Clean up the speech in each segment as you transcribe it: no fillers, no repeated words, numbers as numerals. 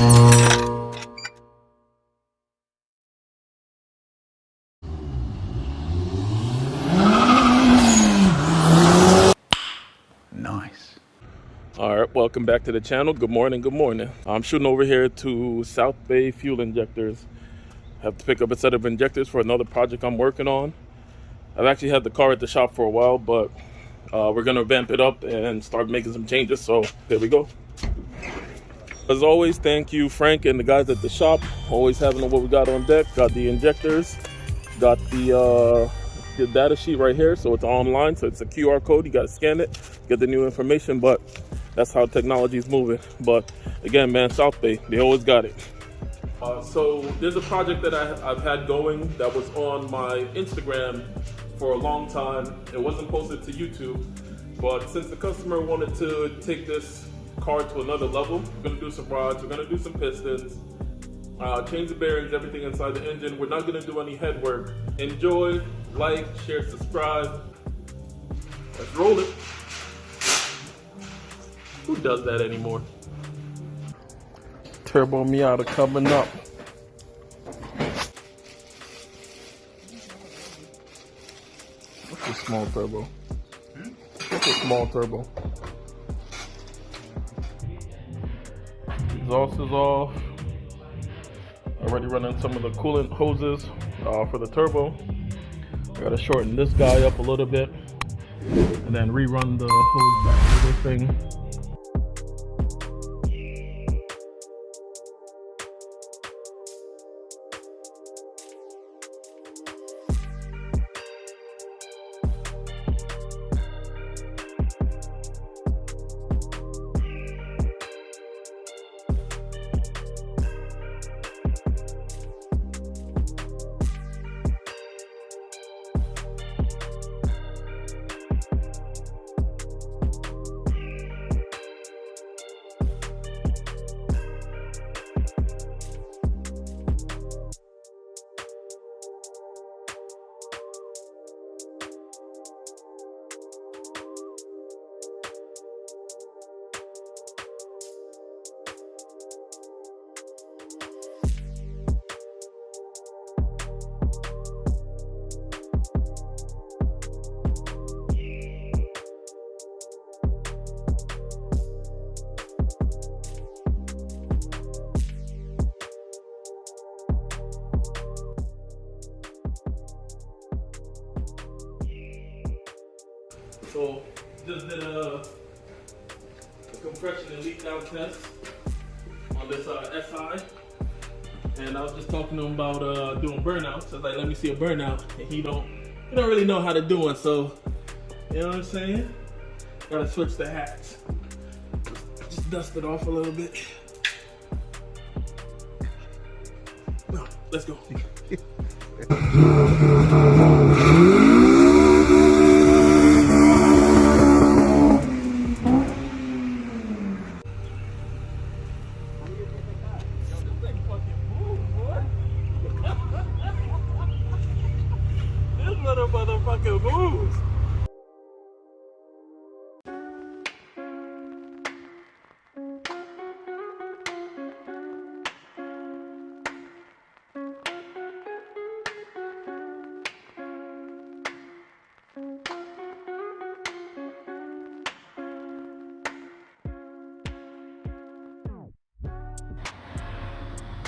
Nice. All right, welcome back to the channel. Good morning, good morning. I'm shooting over here to South Bay Fuel Injectors. Have to pick up a set of injectors for another project I'm working on. I've actually had the car at the shop for a while, but we're gonna vamp it up and start making some changes, so here we go. As always, thank you, Frank, and the guys at the shop. Always having what we got on deck. Got the injectors, got the data sheet right here, so it's online, so it's a QR code. You gotta scan it, get the new information, but that's how technology is moving. But again, man, South Bay, they always got it. So there's a project that I've had going that was on my Instagram for a long time. It wasn't posted to YouTube, but since the customer wanted to take this car to another level, we're gonna do some rods, we're gonna do some pistons, change the bearings, everything inside the engine. We're not gonna do any head work. Enjoy, like, share, subscribe. Let's roll it. Who does that anymore? Turbo Miata coming up. What's a small turbo? What's a small turbo? Exhaust is off. Already running some of the coolant hoses for the turbo. I gotta shorten this guy up a little bit and then rerun the hose back to this thing. So just did a compression and leak down test on this SI, and I was just talking to him about doing burnouts. I was like, let me see a burnout, and he don't really know how to do one. So you know what I'm saying? Gotta switch the hats. Just dust it off a little bit. No, let's go. Little motherfucker moves.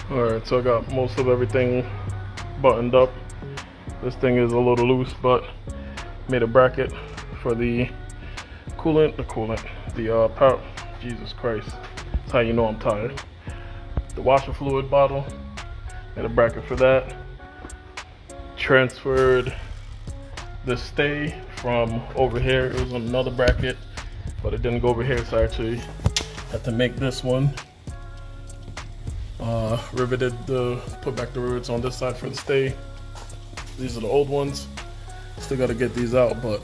Alright, so I got most of everything buttoned up. This thing is a little loose, but made a bracket for the coolant, the power. Jesus Christ, that's how you know I'm tired. The washer fluid bottle, made a bracket for that. Transferred the stay from over here. It was on another bracket, but it didn't go over here, so I actually had to make this one. Put back the rivets on this side for the stay. These are the old ones. Still gotta get these out, but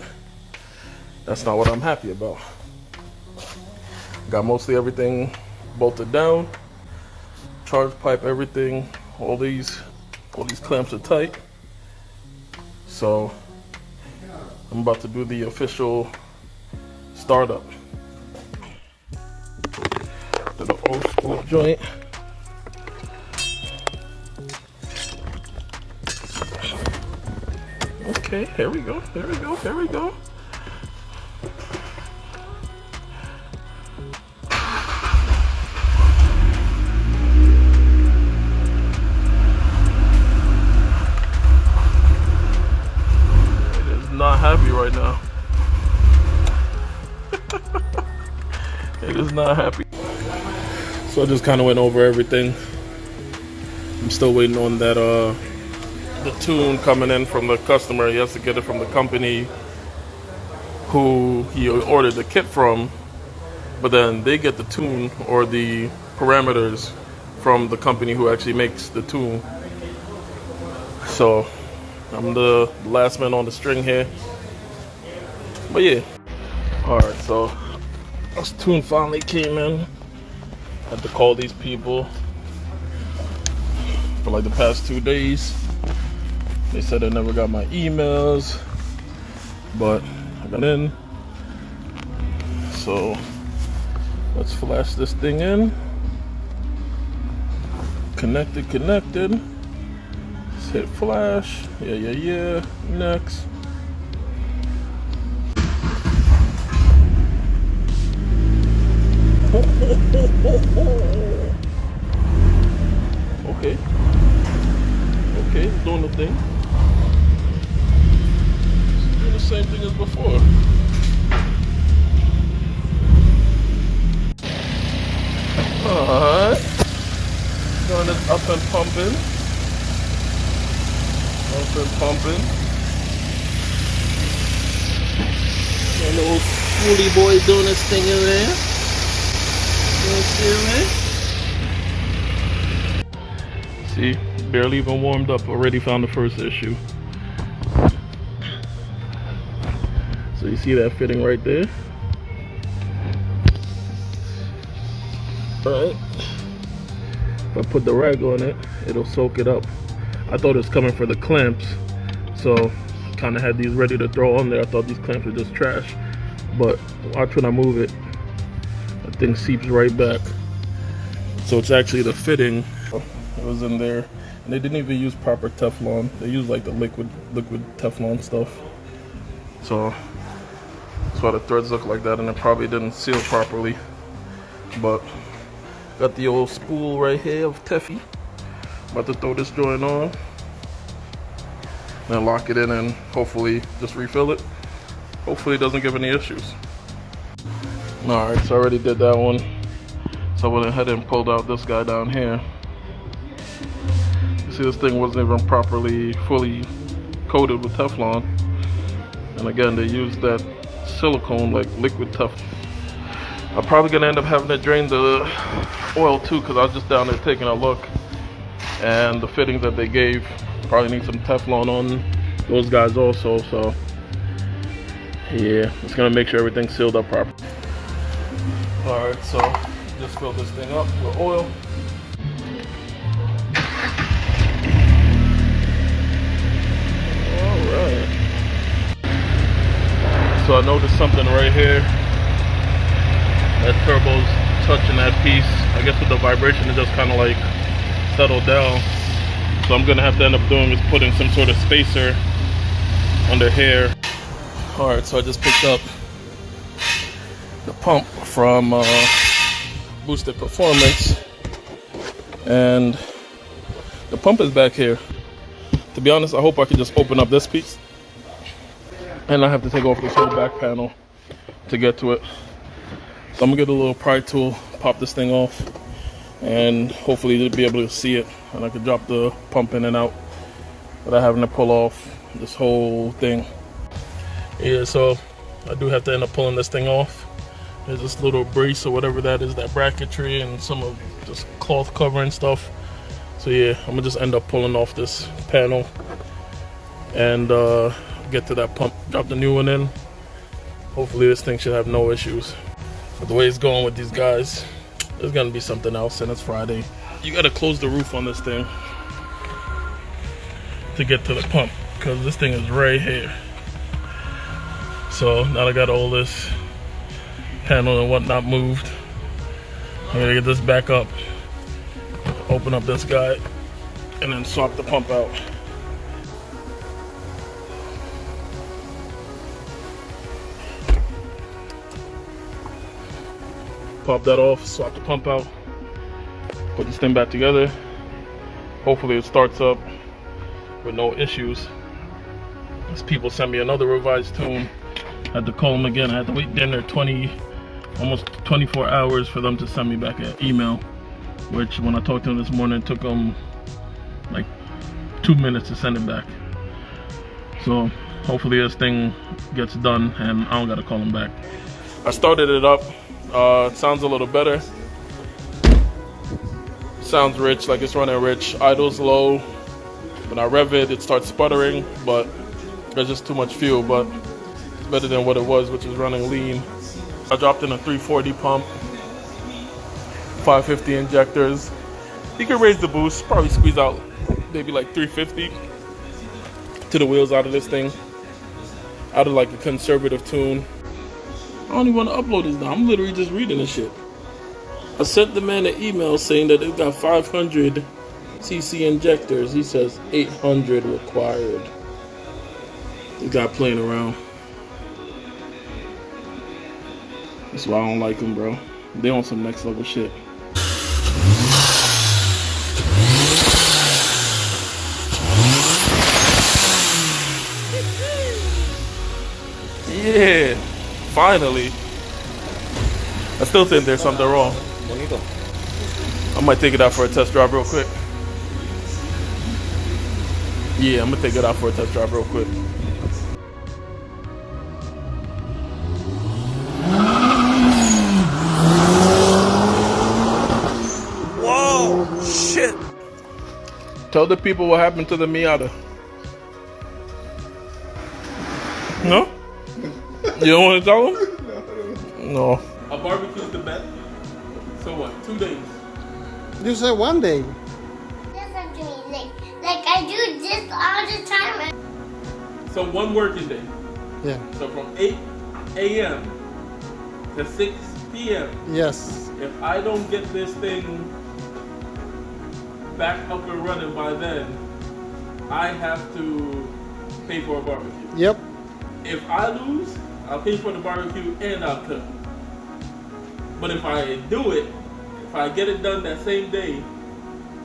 that's not what I'm happy about. Got mostly everything bolted down. Charge pipe, everything. All these clamps are tight. So I'm about to do the official startup. To the old school joint. Okay, here we go, here we go, here we go. It is not happy right now. It is not happy. So I just kind of went over everything. I'm still waiting on that the tune coming in from the customer. He has to get it from the company who he ordered the kit from, but then they get the tune or the parameters from the company who actually makes the tune. So I'm the last man on the string here. But yeah. Alright, so this tune finally came in. Had to call these people for like the past 2 days. They said they never got my emails, but I got in. So let's flash this thing in. Connected. Let's hit flash. Yeah. Next. Okay, it's doing the thing. It's doing the same thing as before. Alright. Doing this up and pumping. And the old schoolie boy doing his thing in there. See, barely even warmed up, already found the first issue. So you see that fitting right there? Alright. If I put the rag on it, it'll soak it up. I thought it was coming for the clamps, so kind of had these ready to throw on there. I thought these clamps were just trash, but watch when I move it, that thing seeps right back. So it's actually the fitting. It was in there, and they didn't even use proper Teflon. They used like the liquid Teflon stuff. So that's why the threads look like that, and it probably didn't seal properly. But got the old spool right here of Teffy. About to throw this joint on, then lock it in, and hopefully just refill it. Hopefully it doesn't give any issues. Alright, so I already did that one. So I went ahead and pulled out this guy down here. You see, this thing wasn't even properly fully coated with Teflon. And again, they used that silicone, like liquid Teflon. I'm probably gonna end up having to drain the oil too, because I was just down there taking a look. And the fittings that they gave probably need some Teflon on those guys also. So yeah, it's gonna make sure everything's sealed up properly. Alright, so just fill this thing up with oil. Alright. So I noticed something right here. That turbo's touching that piece. I guess with the vibration it just kind of like settled down. So I'm gonna have to end up doing is putting some sort of spacer under here. Alright, so I just picked up the pump from Boosted Performance, and the pump is back here. To be honest, I hope I can just open up this piece, and I have to take off this whole back panel to get to it. So I'm gonna get a little pry tool, pop this thing off, and hopefully you'll be able to see it, and I can drop the pump in and out without having to pull off this whole thing. Yeah, so I do have to end up pulling this thing off. There's this little brace or whatever that is, that bracketry, and some of just cloth cover and stuff. So yeah, I'm gonna just end up pulling off this panel and get to that pump, drop the new one in. Hopefully this thing should have no issues. But the way it's going with these guys, there's gonna be something else, and it's Friday. You gotta close the roof on this thing to get to the pump, because this thing is right here. So now I got all this panel and whatnot moved. I'm gonna get this back up, open up this guy, and then swap the pump out. pop that off, swap the pump out, put this thing back together. Hopefully it starts up with no issues. As people sent me another revised tune, I had to call them again. I had to wait dinner almost 24 hours for them to send me back an email, which when I talked to them this morning, it took them like 2 minutes to send it back. So hopefully this thing gets done and I don't gotta call them back. I started it up. It sounds a little better. Sounds rich, like it's running rich. Idle's low. When I rev it, it starts sputtering, but there's just too much fuel. But it's better than what it was, which was running lean. I dropped in a 340 pump, 550 injectors. You can raise the boost, probably squeeze out maybe like 350 to the wheels out of this thing. Out of like a conservative tune. I don't even want to upload this now. I'm literally just reading this shit. I sent the man an email saying that they've got 500 cc injectors. He says 800 required. This guy playing around. That's why I don't like them, bro. They on some next level shit. Yeah, finally. I still think there's something wrong. I might take it out for a test drive real quick. Yeah, I'm gonna take it out for a test drive real quick. Whoa, shit. Tell the people what happened to the Miata. No? You don't want to tell them? No. A barbecue's the best. So what? 2 days? You said 1 day. Listen to me, like I do this all the time. So 1 working day. Yeah. So from 8 a.m. to 6 p.m. Yes. If I don't get this thing back up and running by then, I have to pay for a barbecue. Yep. If I lose, I'll pay for the barbecue and I'll cook. But if I do it, if I get it done that same day,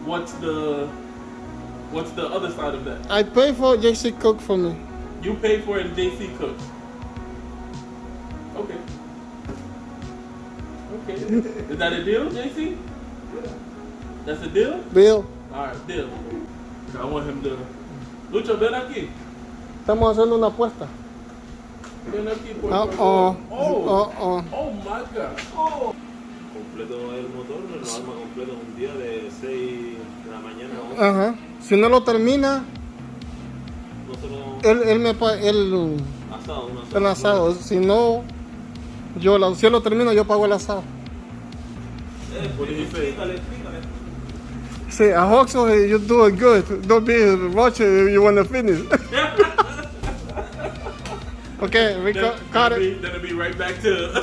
what's the other side of that? I pay for JC cook for me. You pay for it and JC cooks. Okay. Okay. Is that a deal, JC? Yeah. That's a deal? Bill. Alright, deal. I want him to... Lucho, ven aquí. Estamos haciendo una apuesta. Ven aquí, por Oh. Oh my God. Oh. Completo el motor, lo arma completo en un día de 6 de la mañana a 11. Ajá. Si no lo termina, Nosotros él me paga el asado. Si no, si él lo termina, yo pago el asado. Explícale. See, I hope so. You do it good. Don't be rushing if you want to finish. Okay, we got it. That'll be right back to the...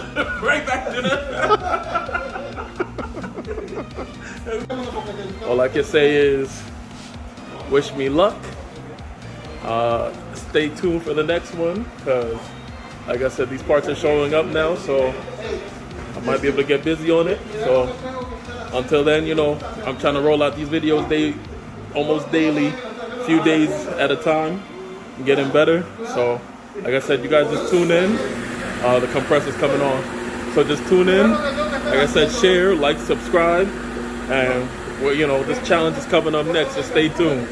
All I can say is, wish me luck. Stay tuned for the next one, because, like I said, these parts are showing up now, so I might be able to get busy on it. So until then, you know, I'm trying to roll out these videos almost daily, few days at a time, and getting better. So like I said, you guys just tune in. The compressor's coming on. So just tune in. Like I said, share, like, subscribe. And, well, you know, this challenge is coming up next, so stay tuned.